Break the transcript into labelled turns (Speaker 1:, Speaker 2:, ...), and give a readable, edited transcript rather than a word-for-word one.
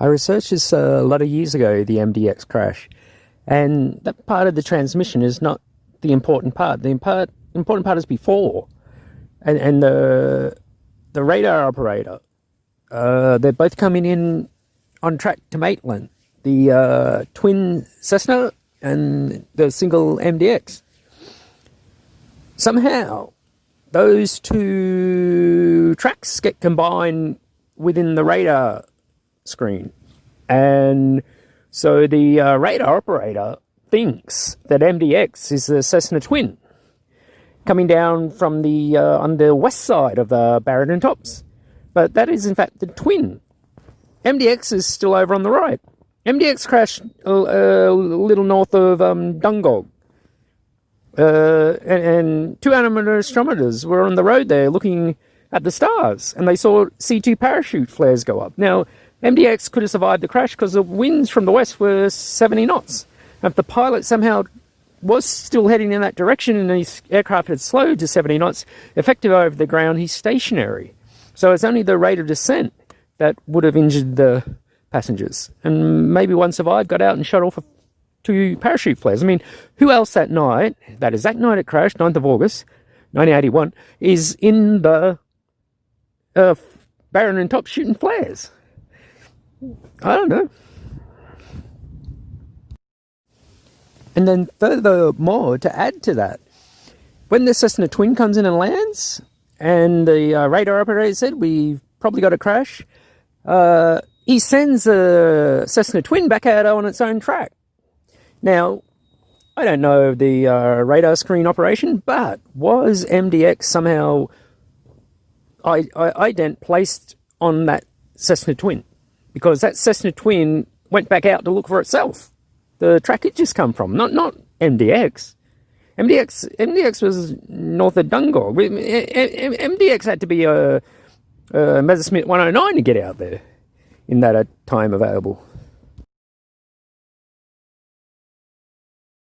Speaker 1: I researched this a lot of years ago, the MDX crash, and that part of the transmission is not the important part. The important part is before, and the radar operator. They're both coming in on track to Maitland, the twin Cessna and the single MDX. Somehow, those two tracks get combined within the radar screen, and so the radar operator thinks that MDX is the Cessna Twin coming down from the on the west side of the Barrington Tops, but that is in fact the Twin. MDX is still over on the right. MDX crashed a little north of Dungog, and two amateur astronomers were on the road there looking at the stars, and they saw C2 parachute flares go up. Now, MDX could have survived the crash because the winds from the west were 70 knots. If the pilot somehow was still heading in that direction and his aircraft had slowed to 70 knots, effective over the ground, he's stationary. So it's only the rate of descent that would have injured the passengers. And maybe one survived, got out and shot off two parachute flares. I mean, who else that night, that is that night it crashed, 9th of August, 1981, is in the Barrington Top shooting flares? I don't know. And then furthermore, to add to that, when the Cessna Twin comes in and lands, and the radar operator said, we've probably got a crash, he sends the Cessna Twin back out on its own track. Now, I don't know the radar screen operation, but was MDX somehow ident placed on that Cessna Twin? Because that Cessna Twin went back out to look for itself. The track it just come from, not MDX. MDX was north of Dungog. MDX had to be a Messerschmitt 109 to get out there in that time available.